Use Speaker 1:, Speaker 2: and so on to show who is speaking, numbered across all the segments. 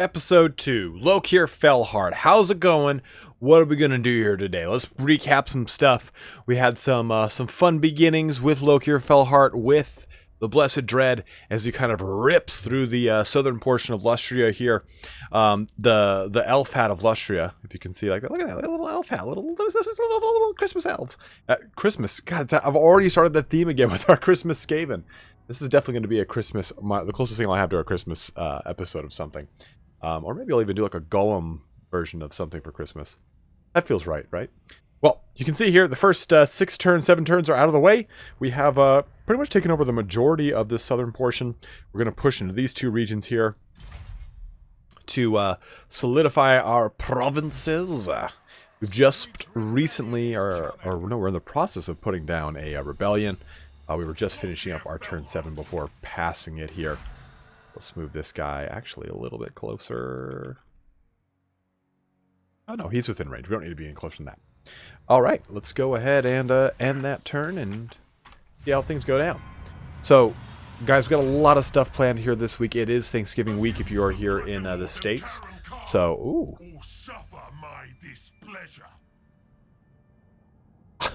Speaker 1: Episode 2, Lokhir Fellheart. How's it going? What are we going to do here today? Let's recap some stuff. We had some fun beginnings with Lokhir Fellheart with the Blessed Dread as he kind of rips through the southern portion of Lustria here. The elf hat of Lustria, if you can see, like, look at that little elf hat, little Christmas elves. Christmas, God, I've already started that theme again with our Christmas Skaven. This is definitely going to be a Christmas, the closest thing I'll have to a Christmas episode of something. Or maybe I'll even do like a Golem version of something for Christmas. That feels right, right? Well, you can see here, the first 7 turns are out of the way. We have pretty much taken over the majority of this southern portion. We're going to push into these two regions here to solidify our provinces. We've just recently, or no, we're in the process of putting down a rebellion. We were just finishing up our turn 7 before passing it here. Let's move this guy actually a little bit closer. Oh no, he's within range. We don't need to be any closer than that. Alright, let's go ahead and end that turn and see how things go down. So, guys, we've got a lot of stuff planned here this week. It is Thanksgiving week if you are here in the States. So, ooh. I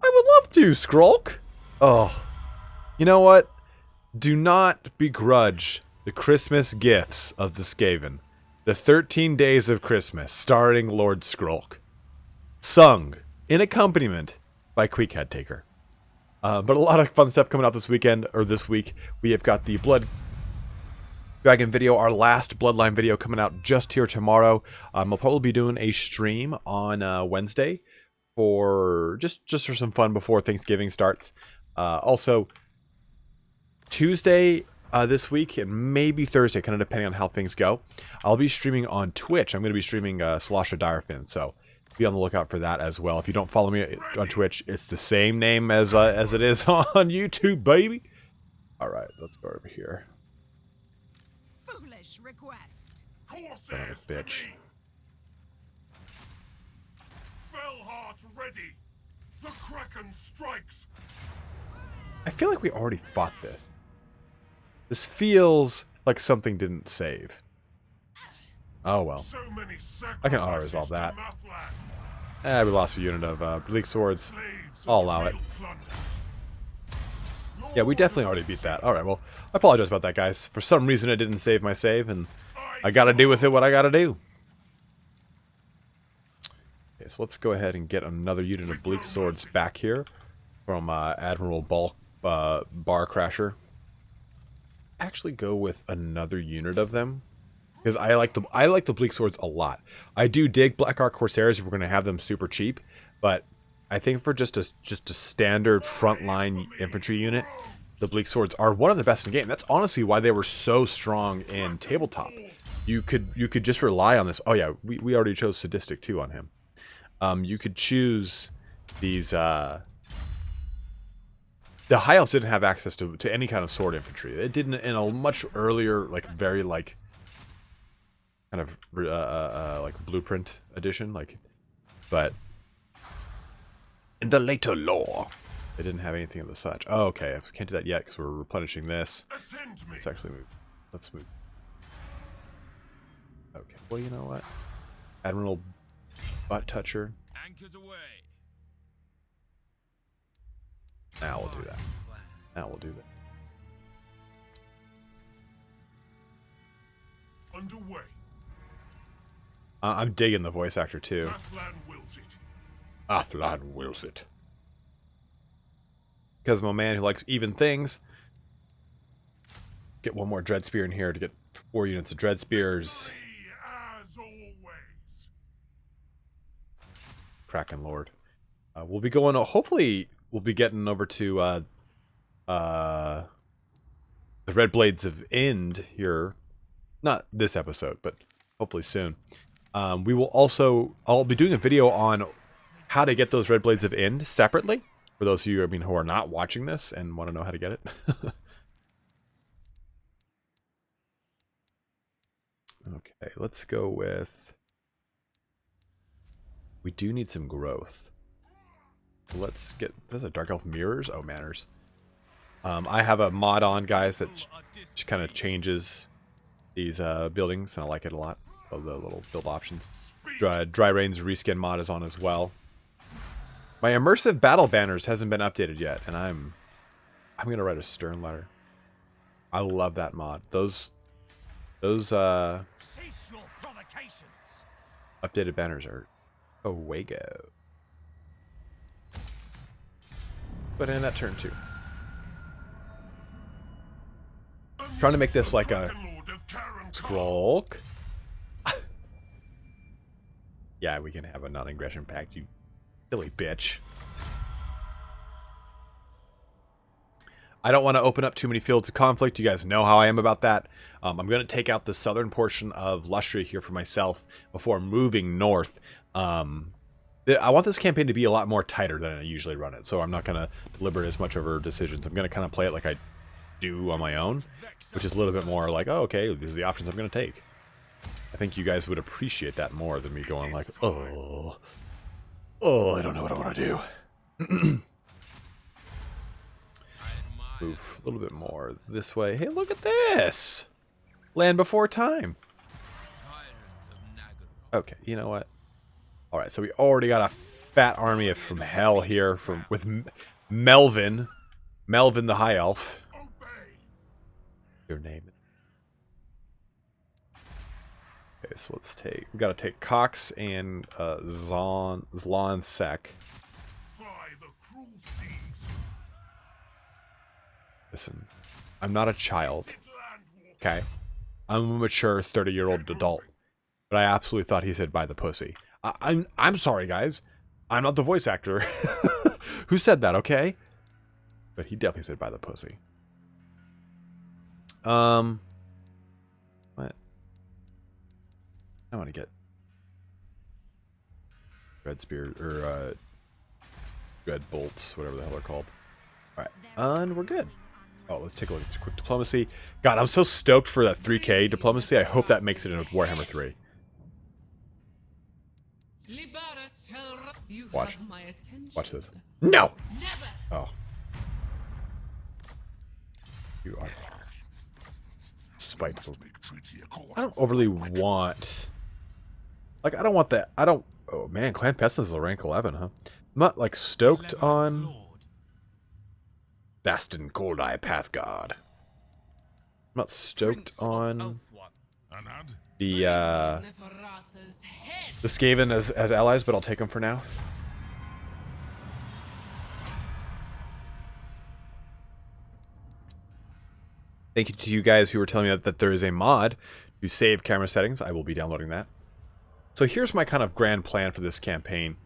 Speaker 1: would love to, Skrulk. Oh, you know what? Do not begrudge the Christmas gifts of the Skaven. The 13 Days of Christmas, starring Lord Skrulk. Sung, in accompaniment, by Queekhead Taker. But a lot of fun stuff coming out this weekend, or this week. We have got the Blood Dragon video, our last Bloodline video, coming out just here tomorrow. I'll probably be doing a stream on Wednesday for just for some fun before Thanksgiving starts. Also, Tuesday this week and maybe Thursday, kind of depending on how things go, I'll be streaming on Twitch. I'm going to be streaming Slosha Direfin, so be on the lookout for that as well. If you don't follow me on Twitch, it's the same name as it is on YouTube, baby. All right, let's go over here.
Speaker 2: Foolish request.
Speaker 1: Son of a bitch.
Speaker 3: Fellheart ready. The Kraken strikes.
Speaker 1: I feel like we already fought this. This feels like something didn't save. Oh well.
Speaker 3: So many
Speaker 1: I can auto-resolve that. We lost a unit of Bleak Swords. I'll allow it. Yeah, we definitely already beat that. Alright, well, I apologize about that, guys. For some reason it didn't save my save, and I gotta do with it what I gotta do. Okay, so let's go ahead and get another unit of Bleak Swords back here from Admiral Bar Crasher. Actually go with another unit of them because I like the Bleak Swords a lot. I do dig Black Ark Corsairs if we're going to have them super cheap, but I think for just a standard frontline infantry unit, the Bleak Swords are one of the best in the game. That's honestly why they were so strong in tabletop. You could just rely on this. Oh yeah, we already chose Sadistic too on him. You could choose these. The High Elves didn't have access to any kind of sword infantry. It didn't in a much earlier, like very like kind of like blueprint edition, like. But in the later lore, they didn't have anything of the such. Oh, okay, I can't do that yet because we're replenishing this. Let's actually move. Let's move. Okay. Well, you know what, Admiral Butt Toucher.
Speaker 3: Anchors away.
Speaker 1: Now we'll do that. Now we'll do that.
Speaker 3: Underway.
Speaker 1: I'm digging the voice actor too.
Speaker 3: Athlan wills it.
Speaker 1: Athlan wills it. Because I'm a man who likes even things. Get one more Dread Spear in here to get 4 units of Dread Spears.
Speaker 3: As always.
Speaker 1: Kraken Lord. We'll be going. Hopefully, we'll be getting over to the Red Blades of End here. Not this episode, but hopefully soon. We will also. I'll be doing a video on how to get those Red Blades of End separately. For those of you, I mean, who are not watching this and want to know how to get it. Okay, let's go with. We do need some growth. Let's get. There's a Dark Elf Mirrors. Oh, manners. I have a mod on, guys, that kind of changes these buildings, and I like it a lot. Love the little build options.
Speaker 3: Speak.
Speaker 1: Dry Rain's reskin mod is on as well. My immersive battle banners hasn't been updated yet, and I'm gonna write a stern letter. I love that mod. Those
Speaker 3: Cease your provocations.
Speaker 1: updated banners are away go. But in that turn too. Trying to make this like a scroll. Yeah, we can have a non-aggression pact, you silly bitch. I don't want to open up too many fields of conflict. You guys know how I am about that. I'm going to take out the southern portion of Lustria here for myself before moving north. I want this campaign to be a lot more tighter than I usually run it, so I'm not going to deliberate as much over decisions. I'm going to kind of play it like I do on my own, which is a little bit more like, oh, okay, these are the options I'm going to take. I think you guys would appreciate that more than me going like, oh, I don't know what I want to do. Move a little bit more this way. Hey, look at this! Land before time. Okay, you know what? Alright, so we already got a fat army from hell here with Melvin. Melvin the High Elf. Your name. Okay, so let's take... we gotta take Cox and Zlon Sec. Listen, I'm not a child, okay? I'm a mature 30-year-old adult, but I absolutely thought he said "buy the pussy." I'm sorry, guys. I'm not the voice actor who said that, okay? But he definitely said "buy the pussy." What? I want to get Red Spear or Red Bolts, whatever the hell they're called. All right, and we're good. Oh, let's take a look at quick diplomacy. God, I'm so stoked for that 3K diplomacy. I hope that makes it into Warhammer 3. Watch. Watch this. No! Oh. You are spiteful. I don't overly want... like, I don't want that. I don't... oh, man. Clan Pestilence is a rank 11, huh? I'm not, like, stoked on... Bastin Goldeye Pathguard. I'm not stoked on the Skaven as allies, but I'll take them for now. Thank you to you guys who were telling me that there is a mod to save camera settings. I will be downloading that. So here's my kind of grand plan for this campaign.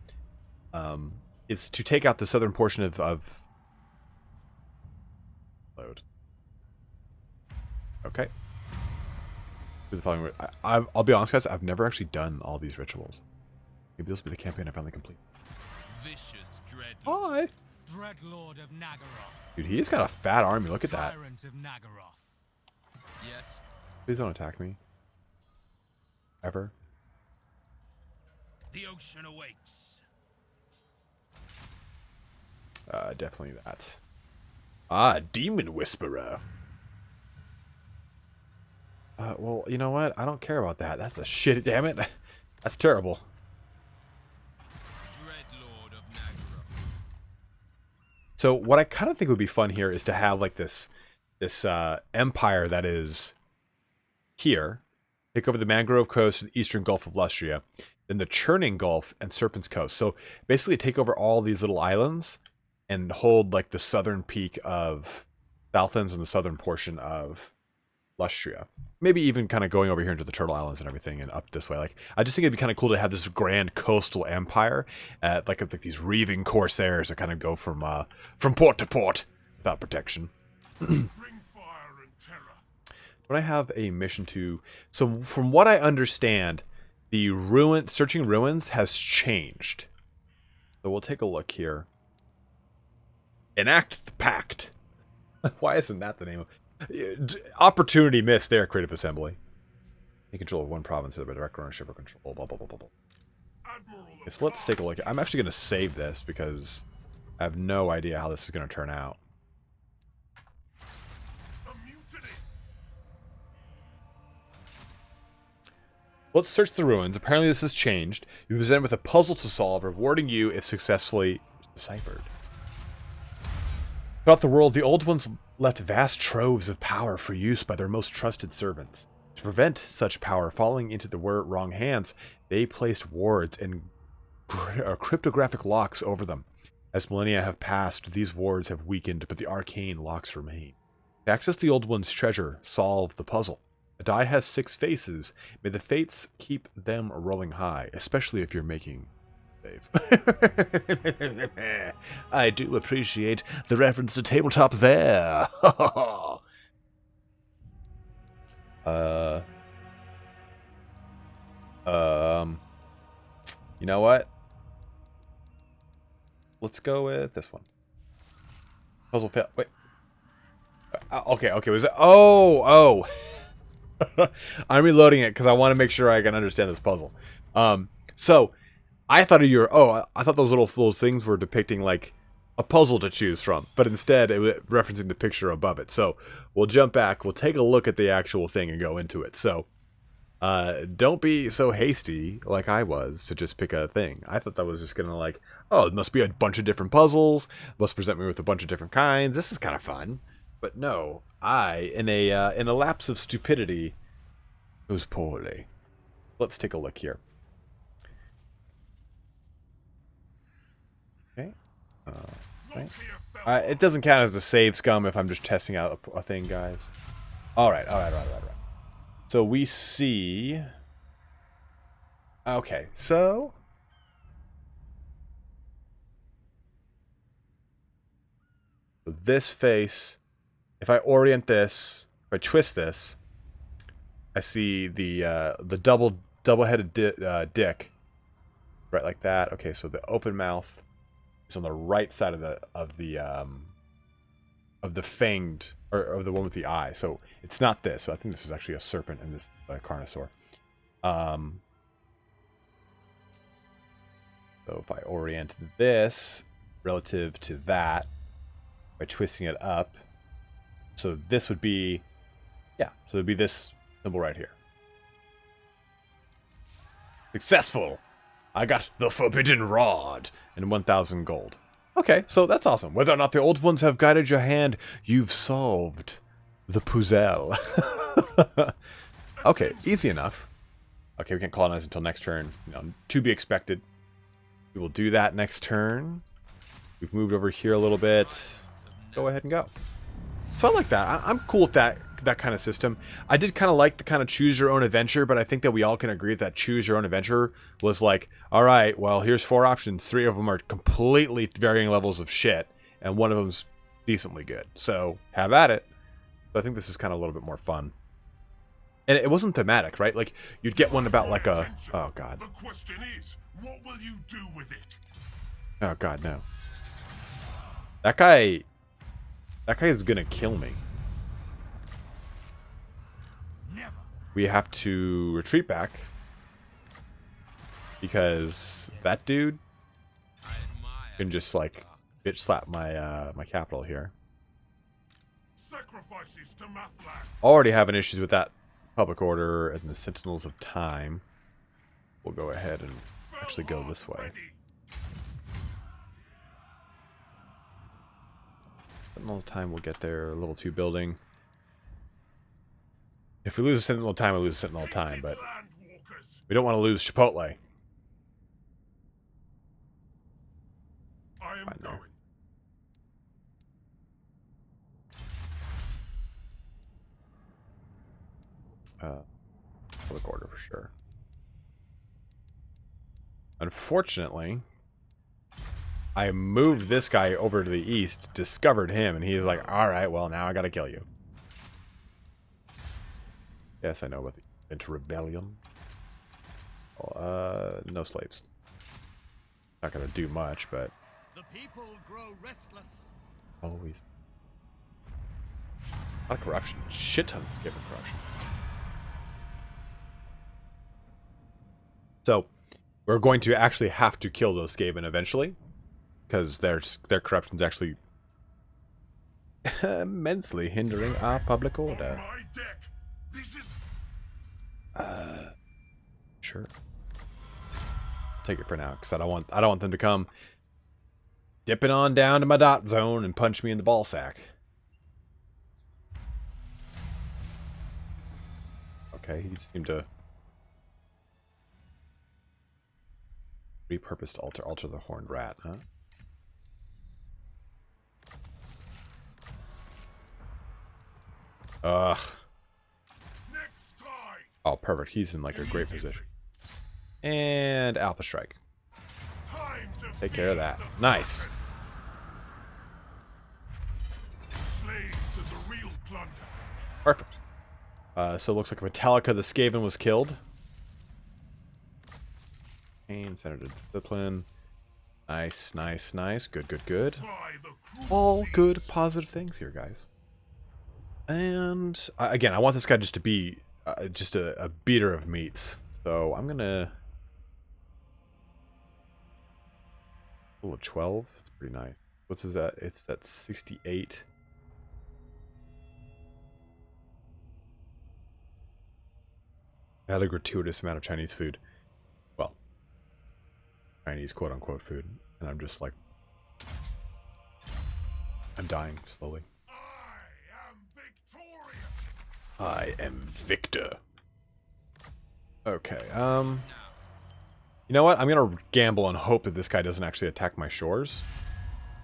Speaker 1: It's to take out the southern portion of load. Okay. Do the following. I'll be honest, guys. I've never actually done all these rituals. Maybe this will be the campaign I finally complete.
Speaker 3: Vicious
Speaker 1: Hi.
Speaker 3: Dreadlord of Nagaroth.
Speaker 1: Dude, he's got a fat army. Look at that.
Speaker 3: Tyrant of Nagaroth. Yes.
Speaker 1: Please don't attack me. Ever.
Speaker 3: The ocean awakes.
Speaker 1: Definitely that. Ah, Demon Whisperer. Well, you know what? I don't care about that. That's a shit. Damn it. That's terrible.
Speaker 3: Dreadlord of Nagaroth.
Speaker 1: So what I kind of think would be fun here is to have like this empire that is here, take over the Mangrove Coast and the Eastern Gulf of Lustria, then the Churning Gulf and Serpent's Coast. So basically take over all these little islands and hold like the southern peak of Southlands and the southern portion of Lustria. Maybe even kind of going over here into the Turtle Islands and everything and up this way. Like, I just think it'd be kind of cool to have this grand coastal empire, like these reaving corsairs that kind of go from port to port without protection.
Speaker 3: Bring fire and terror.
Speaker 1: Don't I have a mission to... so from what I understand, the searching ruins has changed. So we'll take a look here. Enact the Pact. Why isn't that the name of... opportunity missed there, Creative Assembly. Take control of one province by direct ownership or control, blah, blah, blah, blah, blah. Okay, so let's take a look. I'm actually going to save this because I have no idea how this is going to turn out. Let's search the ruins. Apparently this has changed. You'll be presented with a puzzle to solve, rewarding you if successfully deciphered. Throughout the world, the Old Ones left vast troves of power for use by their most trusted servants. To prevent such power falling into the wrong hands, they placed wards and cryptographic locks over them. As millennia have passed, these wards have weakened, but the arcane locks remain. To access the Old One's treasure, solve the puzzle. A die has 6 faces. May the fates keep them rolling high, especially if you're making save. I do appreciate the reference to tabletop there. You know what? Let's go with this one. Puzzle fail. Wait. Okay. Was it? Oh. I'm reloading it because I want to make sure I can understand this puzzle. So I thought I thought those things were depicting like a puzzle to choose from, but instead it was referencing the picture above it. So we'll jump back, we'll take a look at the actual thing and go into it. So don't be so hasty like I was to just pick a thing. I thought that was just gonna like, oh, it must be a bunch of different puzzles, must present me with a bunch of different kinds. This is kind of fun. But no, I, in a lapse of stupidity, goes poorly. Let's take a look here. Okay. Right. It doesn't count as a save scum if I'm just testing out a thing, guys. All right. So we see. Okay, so. This face. If I orient this, if I twist this, I see the double-headed dick, right like that. Okay, so the open mouth is on the right side of the fanged, or of the one with the eye. So it's not this. So I think this is actually a serpent and this carnosaur. So if I orient this relative to that by twisting it up. So this would be, so it would be this symbol right here. Successful! I got the Forbidden Rod and 1,000 gold. Okay, so that's awesome. Whether or not the Old Ones have guided your hand, you've solved the puzzle. Okay, easy enough. Okay, we can't colonize until next turn. To be expected. We will do that next turn. We've moved over here a little bit. Go ahead and go. So I like that. I'm cool with that kind of system. I did kind of like the kind of choose your own adventure, but I think that we all can agree that choose your own adventure was like, all right, well, here's 4 options. 3 of them are completely varying levels of shit, and one of them's decently good. So have at it. But I think this is kind of a little bit more fun. And it wasn't thematic, right? Like, you'd get one about like a... Oh, God.
Speaker 3: The question is, what will you do with it?
Speaker 1: Oh, God, no. That guy is gonna kill me.
Speaker 3: Never.
Speaker 1: We have to retreat back because that dude can just like bitch slap my my capital here.
Speaker 3: Sacrifices to Mathlan.
Speaker 1: Already having issues with that public order and the Sentinels of Time. We'll go ahead and actually go this way. Sentinel of Time will get there. Level 2 building. If we lose a Sentinel of Time, we lose a Sentinel of Time, but we don't want to lose Chipotle.
Speaker 3: I am going.
Speaker 1: Public order for sure. Unfortunately, I moved this guy over to the east, discovered him, and he's like, alright, well, now I gotta kill you. Yes, I know about the into rebellion. No slaves. Not gonna do much, but
Speaker 3: The people grow restless.
Speaker 1: always. A lot of corruption. Shit ton of Skaven corruption. So, we're going to actually have to kill those Skaven eventually. Because their corruption's actually immensely hindering our public order.
Speaker 3: On my deck. This is
Speaker 1: Sure. I'll take it for now, because I don't want them to come dipping on down to my dot zone and punch me in the ball sack. Okay, he just seemed to repurposed alter the horned rat, huh? Ugh. Oh, perfect. He's in like a great position. And Alpha Strike. Take care of that. Nice. Perfect. So it looks like Metallica the Skaven was killed. Pain, Senator Discipline. Nice, nice, nice. Good, good, good. All good, positive things here, guys. And again, I want this guy just to be just a beater of meats. So I'm gonna. Oh, 12. It's pretty nice. What's his that? It's at 68. I had a gratuitous amount of Chinese food. Well, Chinese quote-unquote food. And I'm just like... I'm dying slowly. I am Victor. Okay, you know what? I'm gonna gamble and hope that this guy doesn't actually attack my shores.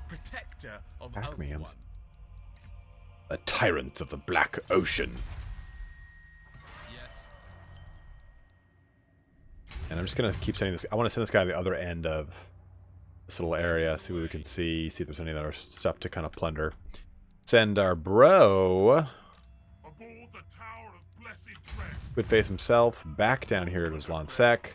Speaker 3: Protector of
Speaker 1: Attack me. The tyrants of the Black Ocean.
Speaker 3: Yes.
Speaker 1: And I'm just gonna keep sending this. I want to send this guy to the other end of this little area, see what we can see if there's any other stuff to kind of plunder. Send our bro, Good Face himself, back down here to Zlansek.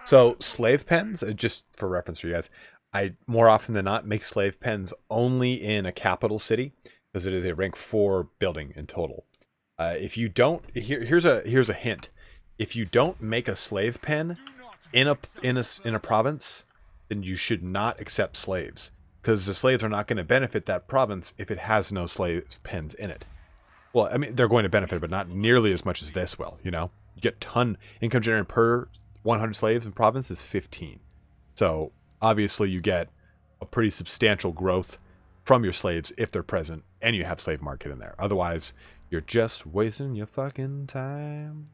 Speaker 1: So, slave pens, just for reference for you guys, I more often than not make slave pens only in a capital city, because it is a rank 4 building in total. If you don't, here's a hint. If you don't make a slave pen in a province, then you should not accept slaves, because the slaves are not going to benefit that province if it has no slave pens in it. Well, I mean, they're going to benefit, but not nearly as much as this will, you know? You get ton income generated per 100 slaves in province is 15. So, obviously you get a pretty substantial growth from your slaves if they're present and you have slave market in there. Otherwise, you're just wasting your fucking time.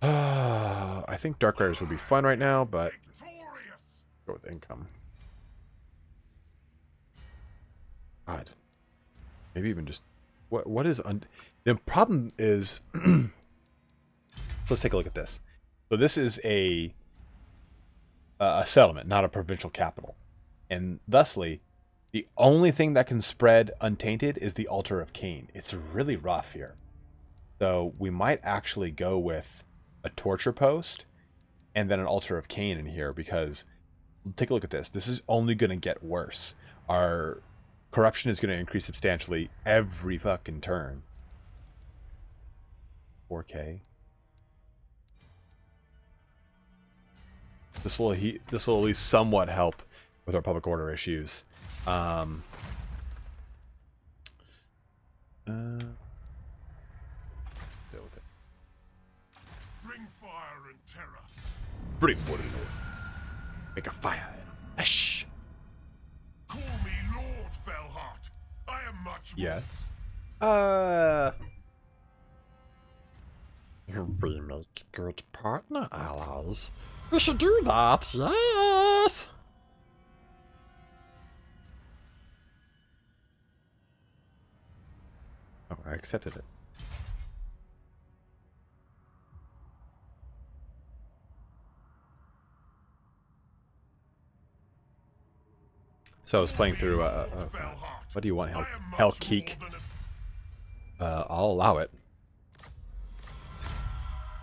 Speaker 1: I think Dark Riders would be fun right now, but go with income. God. Maybe even just... What is... The problem is... So let's take a look at this. So this is a settlement, not a provincial capital. And thusly, the only thing that can spread untainted is the Altar of Cain. It's really rough here. So we might actually go with a torture post and then an Altar of Cain in here, because take a look at this. This is only going to get worse. Our corruption is going to increase substantially every fucking turn. 4K. This will at least somewhat help with our public order issues. Deal with it.
Speaker 3: Bring fire and terror.
Speaker 1: Bring water. Make a fire. Ash.
Speaker 3: Call me Lord Fellheart. I am much more.
Speaker 1: Yes.
Speaker 2: We make good partner allies. We should do that, yes!
Speaker 1: Oh, I accepted it. So I was playing through, what do you want, Hellkeek? I'll allow it.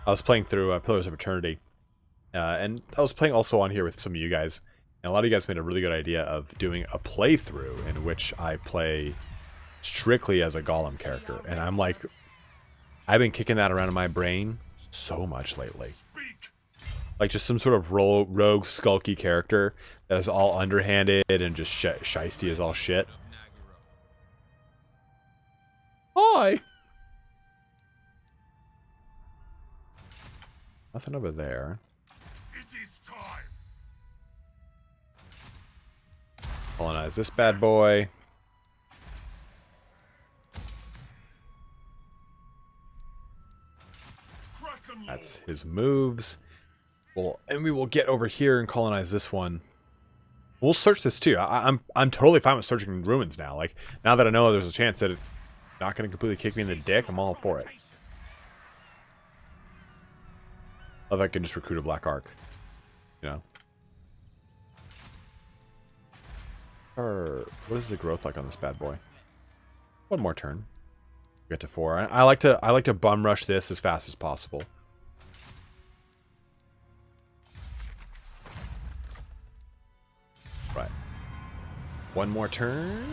Speaker 1: I was playing through Pillars of Eternity, and I was playing also on here with some of you guys, and a lot of you guys made a really good idea of doing a playthrough in which I play strictly as a Golem character, and I'm like, I've been kicking that around in my brain so much lately. Like just some sort of rogue, skulky character that is all underhanded and just shisty as all shit. Hi! Nothing over there.
Speaker 3: It is time.
Speaker 1: Colonize this bad boy.
Speaker 3: Kraken
Speaker 1: That's
Speaker 3: Lord.
Speaker 1: his moves. Well, and we will get over here and colonize this one. We'll search this too. I'm totally fine with searching ruins now. Like now that I know there's a chance that it's not going to completely kick me in the dick, I'm all for it. Love I can just recruit a black arc. You know. Or what is the growth like on this bad boy? One more turn. Get to 4. I like to bum rush this as fast as possible. Right. One more turn.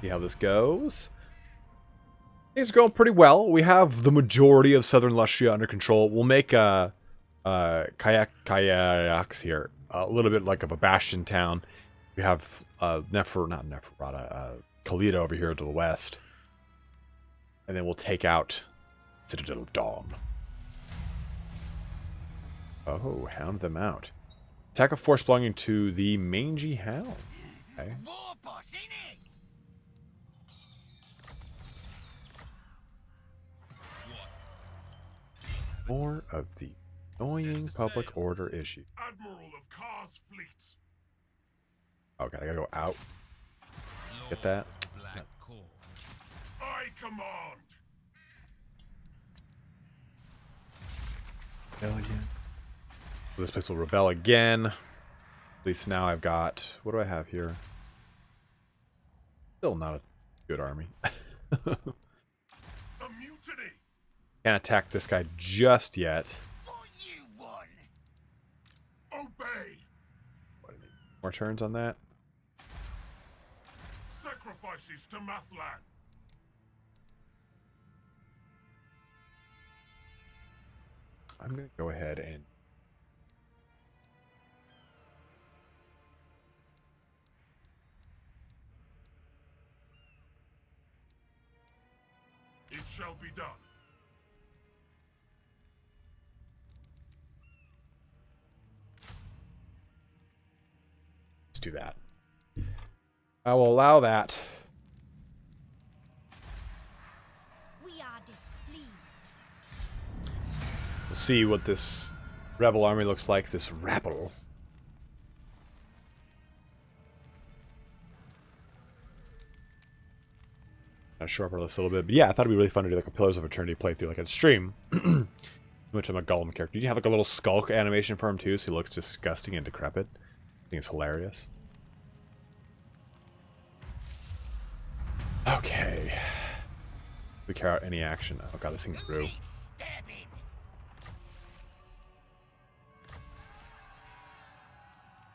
Speaker 1: See how this goes. Things are going pretty well. We have the majority of Southern Lustria under control. We'll make kayaks here a little bit like of a bastion town. We have Neferrata, Kalita over here to the west. And then we'll take out Citadel of Dawn. Oh, hound them out. Attack a force belonging to the Mangy Hound. Okay. More of the annoying public order issue.
Speaker 3: Admiral of Kar's fleet.
Speaker 1: Okay, I gotta go out. Get that?
Speaker 3: I command.
Speaker 1: Rebellion. This place will rebel again. At least now I've got... What do I have here? Still not a good army.
Speaker 3: A mutiny.
Speaker 1: Can't attack this guy just yet.
Speaker 3: Obey.
Speaker 1: More turns on that.
Speaker 3: Sacrifices to Mathlan.
Speaker 1: I'm going to go ahead and...
Speaker 3: It shall be done.
Speaker 1: Let's do that. I will allow that.
Speaker 4: We are displeased.
Speaker 1: We'll see what this rebel army looks like. This rabble. I'll shore up our list a little bit, but yeah, I thought it'd be really fun to do like a Pillars of Eternity playthrough, like a stream. Which I'm a Gollum character. You have like a little skulk animation for him too, so he looks disgusting and decrepit. I think it's hilarious. Okay. We carry out any action. Oh god, this thing grew.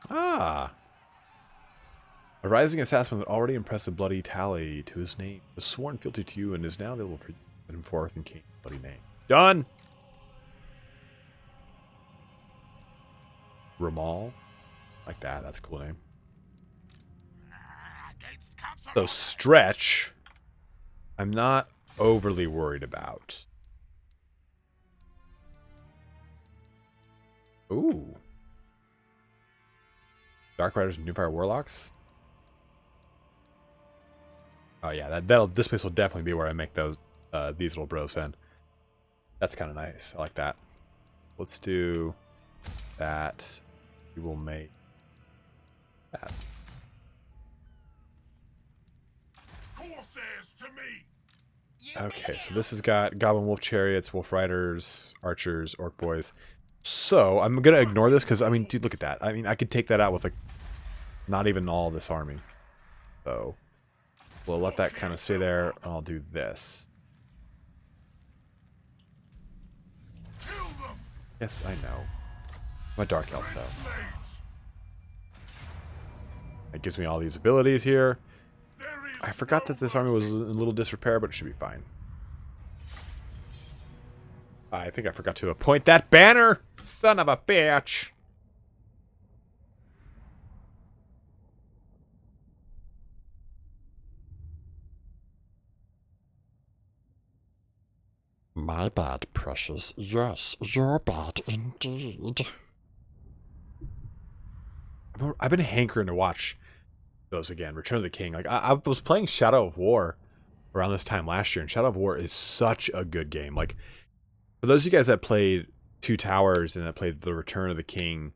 Speaker 1: Ah! A rising assassin with already impressive bloody tally to his name was sworn fealty to you and is now available for put him forth in King's bloody name. Done! Ramal? Like that, that's a cool name. So Stretch, I'm not overly worried about. Ooh. Dark Riders and Newfire Warlocks? Oh yeah, this place will definitely be where I make those these little bros in. That's kind of nice. I like that. Let's do that. We will make that.
Speaker 3: Corsairs to me.
Speaker 1: Okay, so this has got Goblin Wolf Chariots, Wolf Riders, Archers, Orc Boys. So I'm gonna ignore this because I mean, dude, look at that. I mean, I could take that out with like not even all this army. So we'll let that kind of stay there. And I'll do this.
Speaker 3: Kill them.
Speaker 1: Yes, I know. I'm a Dark Elf though.
Speaker 3: Blades.
Speaker 1: It gives me all these abilities here.
Speaker 3: There is
Speaker 1: I forgot
Speaker 3: no
Speaker 1: that this army was
Speaker 3: mercy.
Speaker 1: in a little disrepair, but it should be fine. I think I forgot to appoint that banner! Son of a bitch!
Speaker 2: My bad, precious. Yes, your bad indeed.
Speaker 1: I've been hankering to watch those again. Return of the King. Like, I was playing Shadow of War around this time last year, and Shadow of War is such a good game. Like, for those of you guys that played Two Towers and that played the Return of the King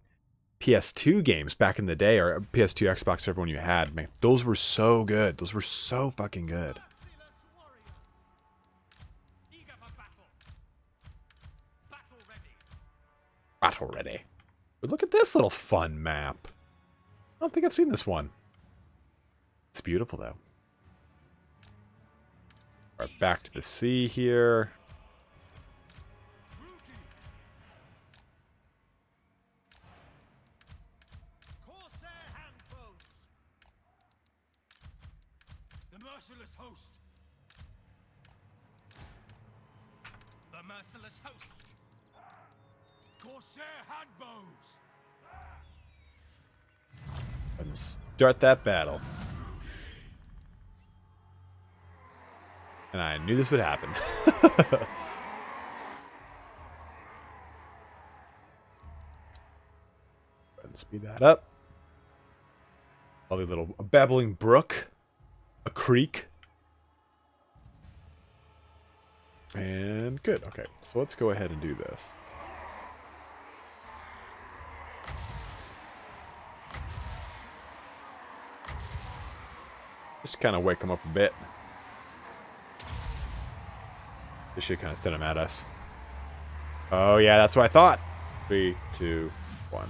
Speaker 1: PS2 games back in the day, or PS2, Xbox, everyone you had, man, those were so good. Those were so fucking good. Battle ready. But look at this little fun map. I don't think I've seen this one. It's beautiful, though. All right, back to the sea here.
Speaker 3: The merciless host. The merciless host. Corsair handbows.
Speaker 1: And start that battle. And I knew this would happen. And speed that up. Lovely little babbling brook. A creek. And good. Okay, so let's go ahead and do this. Just kind of wake them up a bit. This should kind of send them at us. Oh yeah, that's what I thought. 3, 2, 1.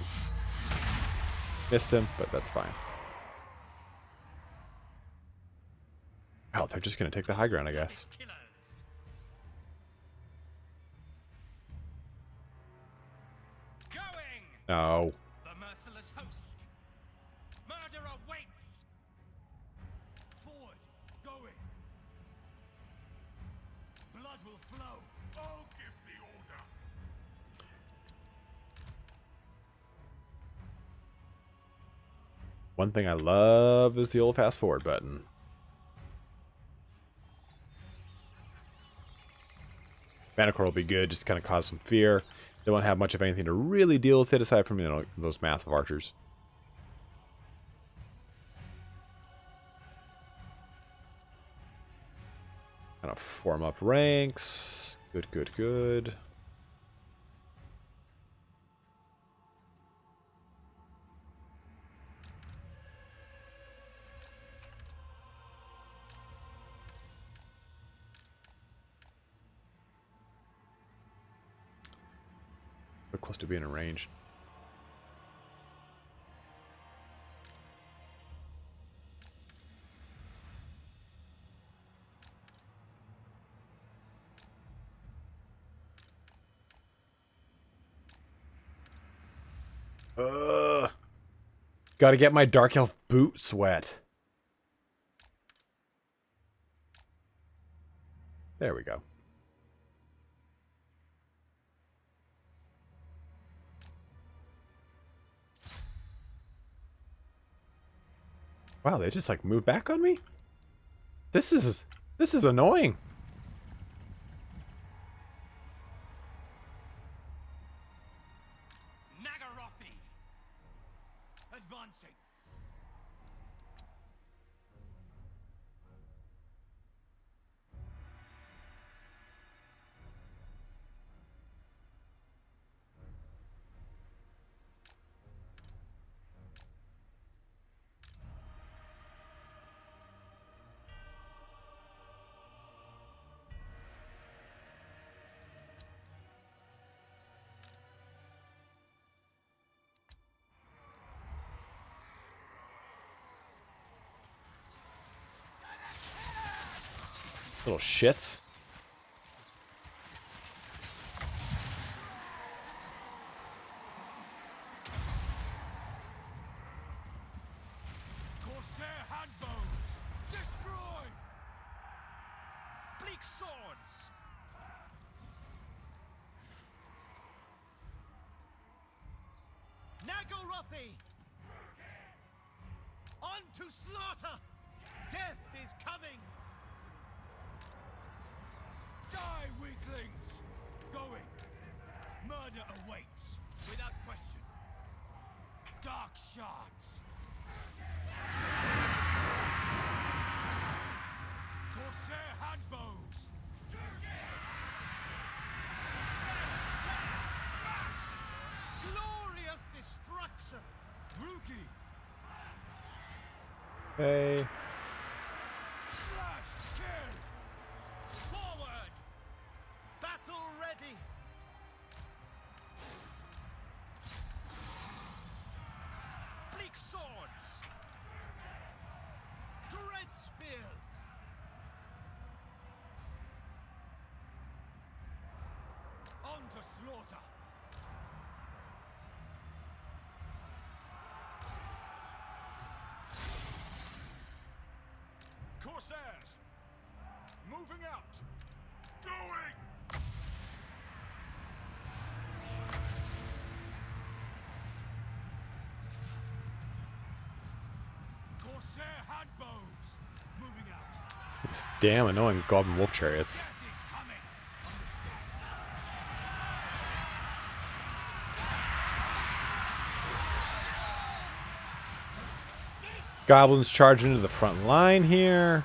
Speaker 1: Missed him, but that's fine. Oh, they're just going to take the high ground, I guess. No.
Speaker 3: The merciless host. Murder awaits. Forward, going. Blood will flow. I'll give the order.
Speaker 1: One thing I love is the old fast forward button. Manticore will be good, just to kind of cause some fear. They won't have much of anything to really deal with it aside from, you know, those massive archers. Kind of form up ranks. Good, good, good. So close to being arranged. Gotta get my Dark Elf boots wet. There we go. Wow, they just like moved back on me? This is annoying.
Speaker 3: Nagarothi. Advancing.
Speaker 1: Little shits.
Speaker 3: Corsair handbows. Destroy. Bleak swords.
Speaker 5: Nagorothi! On to slaughter! Death is coming! Die, weaklings! Going! Murder awaits, without question. Dark shards! Corsair handbows! Smash! Glorious destruction! Druki!
Speaker 1: Hey.
Speaker 5: Slash! Kill! Forward! Battle ready! Bleak swords! Dread spears! On to slaughter! Corsairs! Moving out!
Speaker 3: Going!
Speaker 5: Corsair handbows! Moving out!
Speaker 1: It's damn annoying goblin wolf chariots.
Speaker 5: Death is coming! Understood.
Speaker 1: Goblins charge into the front line here.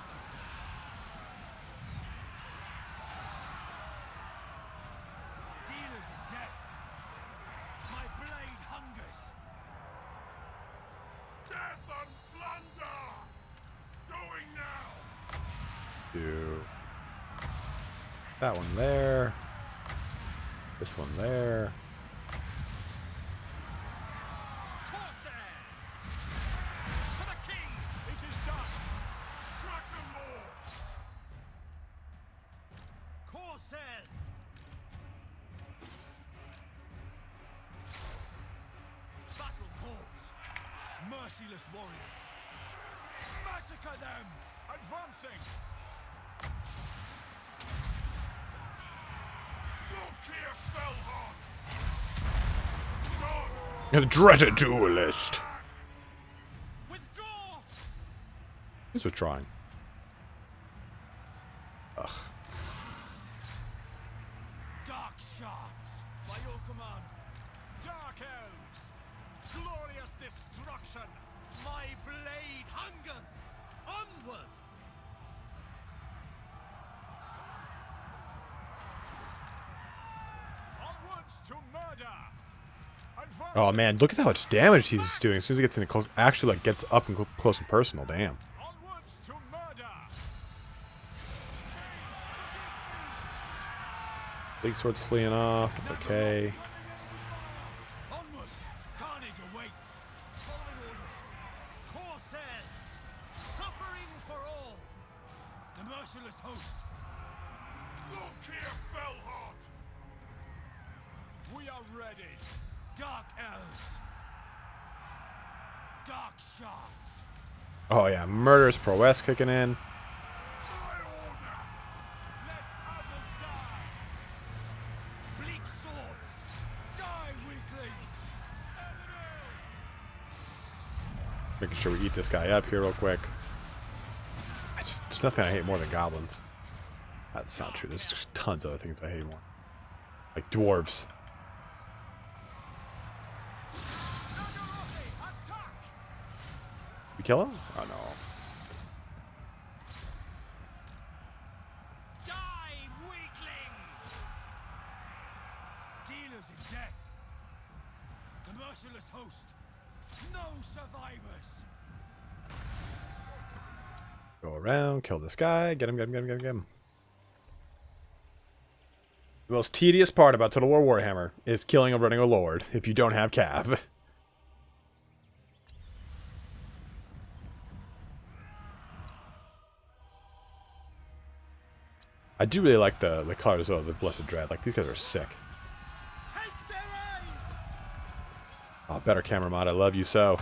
Speaker 5: Dealers in death! My blade hungers!
Speaker 3: Death and plunder! Going now!
Speaker 1: Do that one there. This one there.
Speaker 5: Corsairs! For the king! It is done!
Speaker 3: Track them all!
Speaker 5: Corsairs! Battle calls! Merciless warriors! Massacre them! Advancing!
Speaker 3: Lokhir Fellheart!
Speaker 1: The dreaded duelist.
Speaker 5: Withdraw!
Speaker 1: He's withdrawing. Ugh.
Speaker 5: Dark shards! By your command! Dark elves! Glorious destruction! My blade hungers! Onward! Onwards to murder!
Speaker 1: Oh man, look at how much damage he's doing as soon as he gets in close. Actually, like gets up and close and personal. Damn.
Speaker 5: Onwards to murder!
Speaker 1: Big sword's fleeing off. It's okay.
Speaker 5: Onward! Carnage awaits! Following orders! Corsairs! Suffering for all! The merciless host!
Speaker 3: Lokhir Fellheart!
Speaker 5: We are ready! Dark elves! Dark shards!
Speaker 1: Oh yeah, murderous prowess kicking in.
Speaker 3: My order!
Speaker 5: Let others die! Bleak swords! Die, weaklings! Enemy!
Speaker 1: Making sure we eat this guy up here real quick. There's nothing I hate more than goblins. That's not true. There's tons of other things I hate more. Like dwarves.
Speaker 5: Nagorothi, attack!
Speaker 1: You kill him? Oh no.
Speaker 5: Die, weaklings! Dealers in death! The merciless host! No survivors!
Speaker 1: Go around, kill this guy, get him, get him, get him, get him, get him. The most tedious part about Total War Warhammer is killing and running a lord if you don't have cav. I do really like the colors of the Blessed Dread. Like, these guys are sick.
Speaker 5: Take their eyes!
Speaker 1: Oh, better camera mod. I love you so.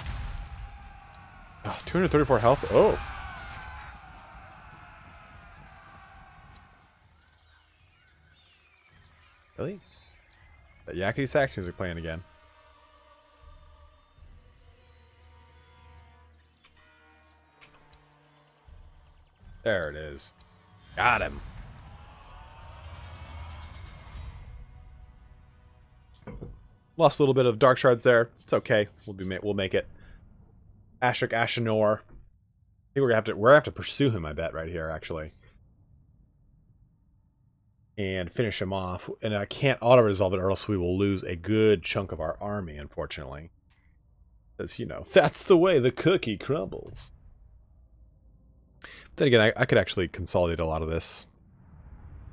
Speaker 1: Oh, 234 health. Oh. Really? That yakety sax music playing again. There it is. Got him. Lost a little bit of dark shards there. It's okay. We'll make it. Ashok Ashenor. I think we're gonna have to pursue him, I bet, right here, actually. And finish him off. And I can't auto-resolve it or else we will lose a good chunk of our army, unfortunately. Because, you know, that's the way the cookie crumbles. Then again, I could actually consolidate a lot of this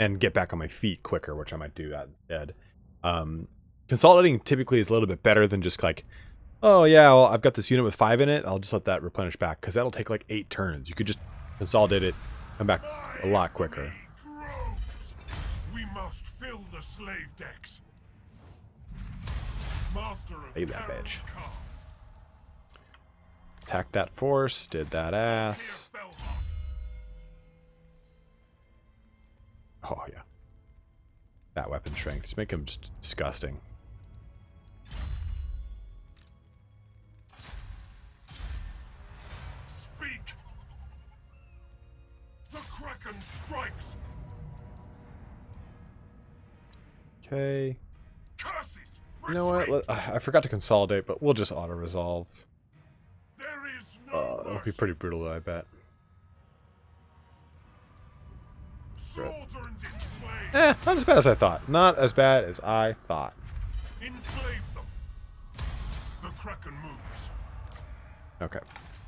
Speaker 1: and get back on my feet quicker, which I might do that instead. Consolidating typically is a little bit better than just like, oh yeah, well, I've got this unit with 5 in it, I'll just let that replenish back, because that'll take like 8 turns. You could just consolidate it, come back a lot quicker.
Speaker 3: We must fill the slave decks. Master of
Speaker 1: Leave that
Speaker 3: Harold
Speaker 1: bitch.
Speaker 3: Khan.
Speaker 1: Attack that force, did that ass.
Speaker 3: Lokhir Fellheart.
Speaker 1: Oh yeah. That weapon strength, just make him just disgusting.
Speaker 3: Speak. The Kraken strikes.
Speaker 1: Okay.
Speaker 3: Curses.
Speaker 1: You know what?
Speaker 3: Retreat.
Speaker 1: I forgot to consolidate, but we'll just auto-resolve.
Speaker 3: There is no
Speaker 1: That'll be
Speaker 3: mercy.
Speaker 1: pretty brutal, I bet.
Speaker 3: Slaughter and enslave.
Speaker 1: Not as bad as I thought. Not as bad as I thought.
Speaker 3: Enslave them. The Kraken moves.
Speaker 1: Okay.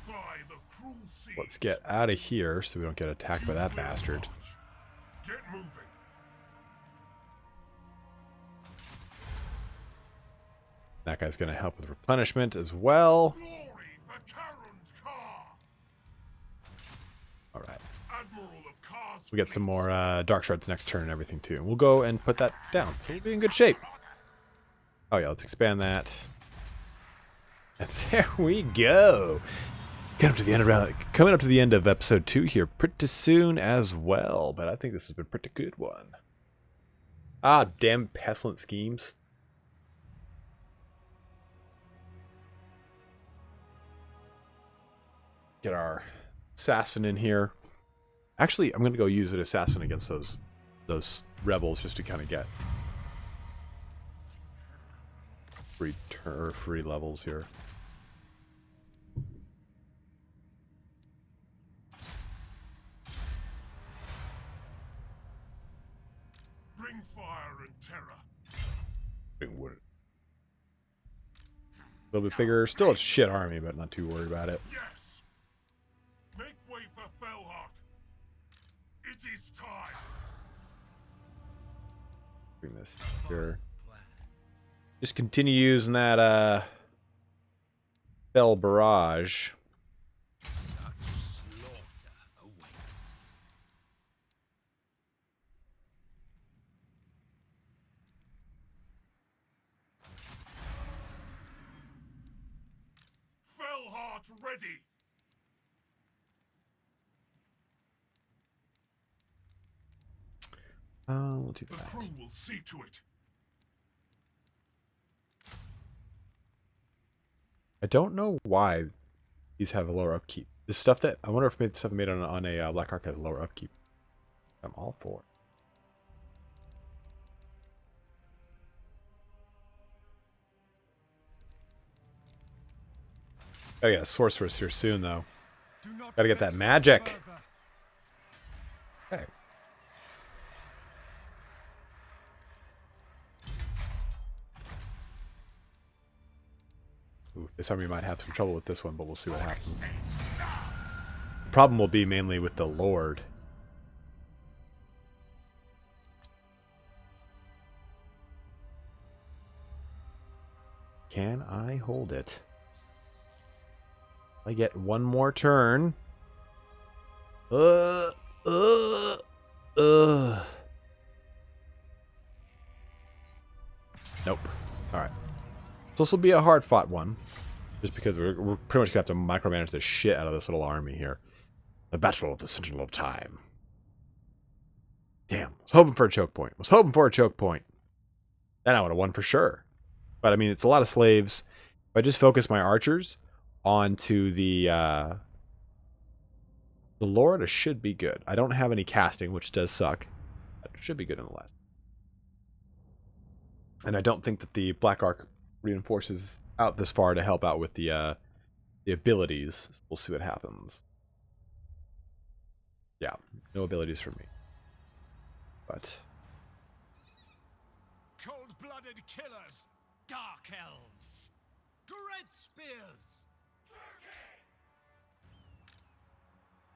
Speaker 3: By the cruel seas.
Speaker 1: Let's get out of here so we don't get attacked by that bastard.
Speaker 3: Get moving.
Speaker 1: That guy's going to help with replenishment as well.
Speaker 3: Glory for Karen's car.
Speaker 1: Alright.
Speaker 3: Admiral of Car's
Speaker 1: We get some
Speaker 3: fleets.
Speaker 1: more dark shards next turn and everything too. And we'll go and put that down. So we'll be in good shape. Oh yeah, let's expand that. And there we go. Coming up to the end of episode 2 here pretty soon as well. But I think this has been a pretty good one. Ah, damn pestilent schemes. Get our assassin in here. Actually, I'm going to go use an assassin against those rebels just to kind of get free levels here.
Speaker 3: Bring fire and terror.
Speaker 1: Bring wood. A little bit bigger. Still a shit army, but not too worried about it.
Speaker 3: Yes. Make way for Fellheart. It is time.
Speaker 1: Bring this here. Just continue using that Bell Barrage.
Speaker 5: Such slaughter awaits.
Speaker 3: Fellheart ready.
Speaker 1: We'll do
Speaker 3: The
Speaker 1: that.
Speaker 3: crew will see to it.
Speaker 1: I don't know why these have a lower upkeep. This stuff that I wonder if made stuff made on a Black Ark has lower upkeep. I'm all for it. Gotta get a sorceress here soon, though.
Speaker 5: Do not
Speaker 1: Gotta get that
Speaker 5: vex us
Speaker 1: magic.
Speaker 5: further.
Speaker 1: Okay. Ooh, this army might have some trouble with this one, but we'll see what happens. The problem will be mainly with the Lord. Can I hold it? I get one more turn. Nope. Alright. So this will be a hard-fought one. Just because we're pretty much going to have to micromanage the shit out of this little army here. The Battle of the Sentinel of Time. Damn. I was hoping for a choke point. Then I would have won for sure. But I mean, it's a lot of slaves. If I just focus my archers onto the The Lord should be good. I don't have any casting, which does suck. But it should be good nonetheless. And I don't think that the Black Arc reinforces out this far to help out with the abilities. We'll see what happens. Yeah, no abilities for me. But
Speaker 5: Cold-blooded killers. Dark elves. Dread spears.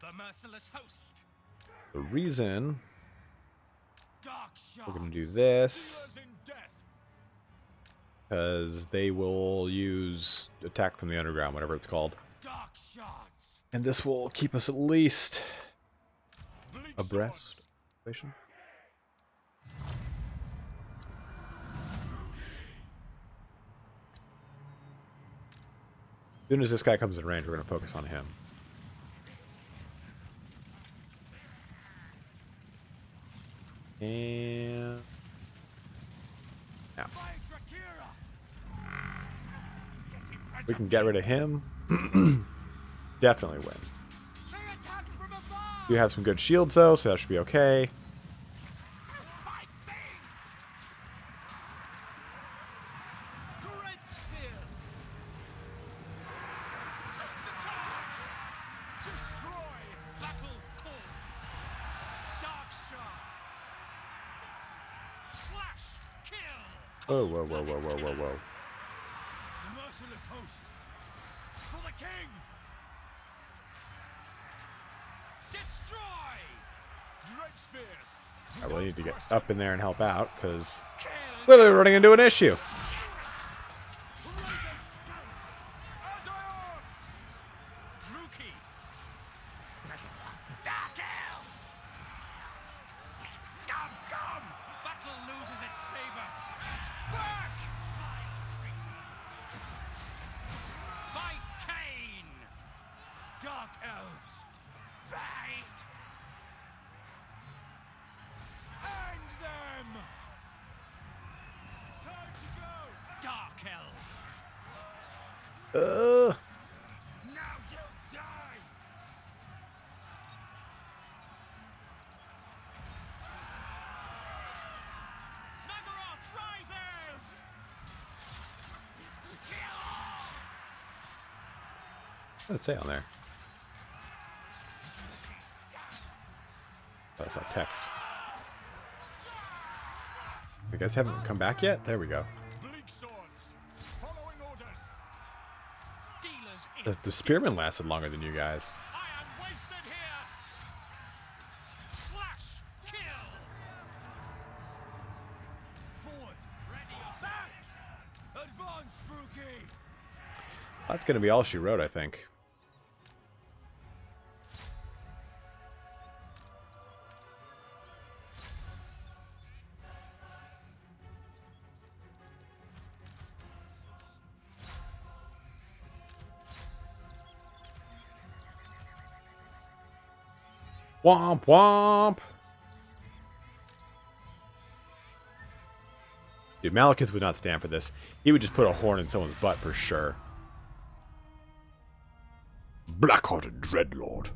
Speaker 5: The merciless host.
Speaker 1: the reason
Speaker 5: Dark shards.
Speaker 1: we're going to do this,
Speaker 5: Dealers in death.
Speaker 1: because they will use attack from the underground, whatever it's called.
Speaker 5: Dark shards.
Speaker 1: And this will keep us at least
Speaker 5: Bleak
Speaker 1: abreast.
Speaker 5: swords.
Speaker 1: As soon as this guy comes in range, we're going to focus on him. And now
Speaker 5: Fight Drakira.
Speaker 1: we can get rid of him. Definitely win.
Speaker 5: They attack from afar.
Speaker 1: You have some good shields though, so that should be okay.
Speaker 5: Fight things. Dread spears. Take the charge. Destroy. Battle calls. Dark shards. Slash. Kill.
Speaker 1: Whoa, whoa, whoa, whoa, whoa, whoa, whoa.
Speaker 5: The merciless host. For the king. Destroy. Dread spears.
Speaker 1: I really need to get up in there and help out, because
Speaker 5: Kill.
Speaker 1: clearly we're running into an issue.
Speaker 5: Druki. Dark elves. Scum, scum. Battle loses its savor. Back. By Cain. Dark elves. Fight. End them. Time to go. Dark elves. Now you die! Nagaroth rises! Kill all!
Speaker 1: What's it say on there? Oh, that's not text. You guys haven't come back yet? There we go.
Speaker 5: Bleak swords! Following orders! Dealers in
Speaker 1: The spearman lasted longer than you guys.
Speaker 5: I am wasted here! Slash! Kill! Forward! Ready yourselves! Advance, Druki!
Speaker 1: That's going to be all she wrote, I think. Womp womp! Dude, Malekith would not stand for this. He would just put a horn in someone's butt for sure. Black-hearted Dreadlord.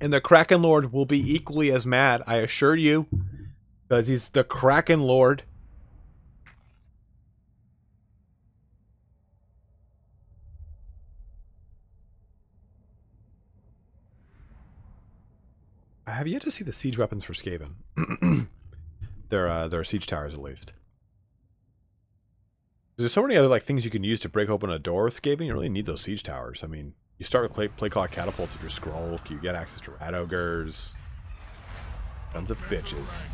Speaker 1: And the Kraken Lord will be equally as mad, I assure you. Because he's the Kraken Lord. I have yet to see the siege weapons for Skaven. They're siege towers, at least. There's so many other like things you can use to break open a door with Skaven. You don't really need those siege towers. I mean, you start with play clock catapults with your scroll. You get access to rat ogres. Tons of bitches.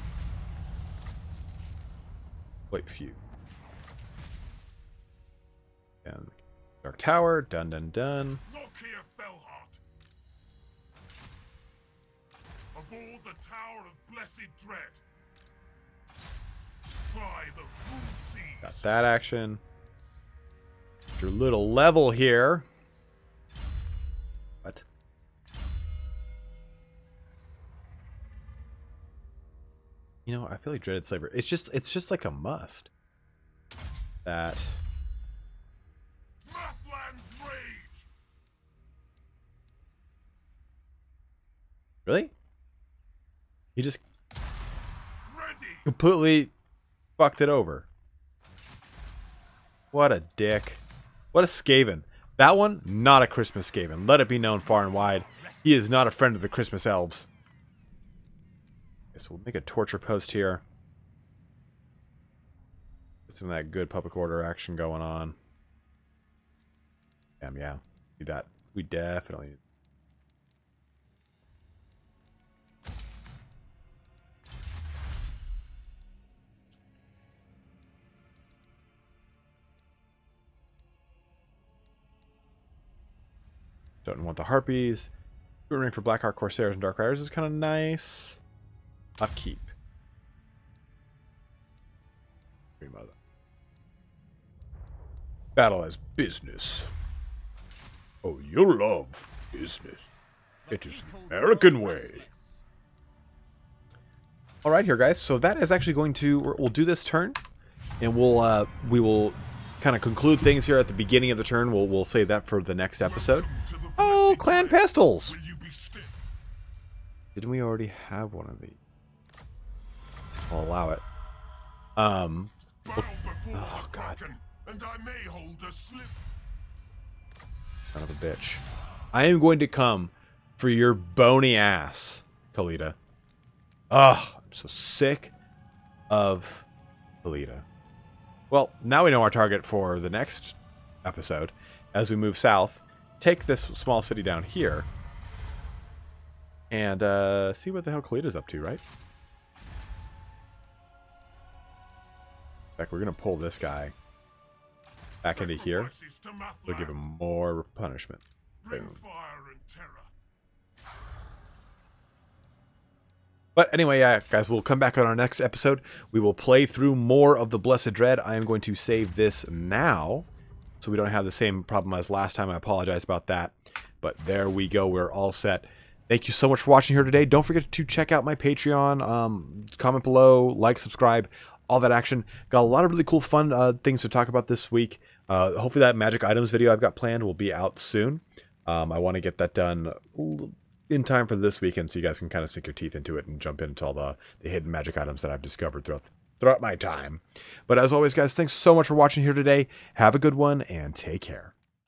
Speaker 1: Wait, few. And Dark Tower. Dun dun dun.
Speaker 3: Lokhir Fellheart. Aboard the Tower of Blessed Dread. By the cruel seas.
Speaker 1: Got that action. Your little level here. What? You know, I feel like Dreaded Slaver. It's just like a must. That
Speaker 3: Mathland's rage.
Speaker 1: Really? He just
Speaker 3: Ready!
Speaker 1: completely fucked it over. What a dick. What a Skaven. That one, not a Christmas Skaven. Let it be known far and wide. He is not a friend of the Christmas elves. Okay, so we'll make a torture post here. Get some of that good public order action going on. Damn, yeah. Do that. We definitely... Don't want the Harpies. Ring for Blackheart Corsairs and Dark Riders is kind of nice. Upkeep. Mother. Battle as business. Oh, you'll love business. It is the American way. All right, here, guys. So that is actually going to... We'll do this turn, and we will kind of conclude things here at the beginning of the turn. We'll save that for the next episode. Oh, Clan Pistols!
Speaker 3: Will you be still?
Speaker 1: Didn't we already have one of these? I'll allow it.
Speaker 3: Bow before
Speaker 1: Oh,
Speaker 3: the
Speaker 1: God.
Speaker 3: Kraken, and I may hold a slip.
Speaker 1: Son of a bitch. I am going to come for your bony ass, Kalita. Ugh, I'm so sick of Kalita. Well, now we know our target for the next episode. As we move south, take this small city down here, and see what the hell Kalita's up to, right? In fact, we're going to pull this guy back into here.
Speaker 3: Sacrifices to Mathlan.
Speaker 1: We'll give him more punishment.
Speaker 3: Bring
Speaker 1: Boom.
Speaker 3: fire and terror.
Speaker 1: But anyway, yeah, guys, we'll come back on our next episode. We will play through more of the Blessed Dread. I am going to save this now, so we don't have the same problem as last time. I apologize about that. But there we go. We're all set. Thank you so much for watching here today. Don't forget to check out my Patreon. Comment below, like, subscribe, all that action. Got a lot of really cool, fun things to talk about this week. Hopefully that magic items video I've got planned will be out soon. I want to get that done in time for this weekend, so you guys can kind of sink your teeth into it and jump into all the hidden magic items that I've discovered throughout my time. But as always, guys, thanks so much for watching here today. Have a good one, and take care.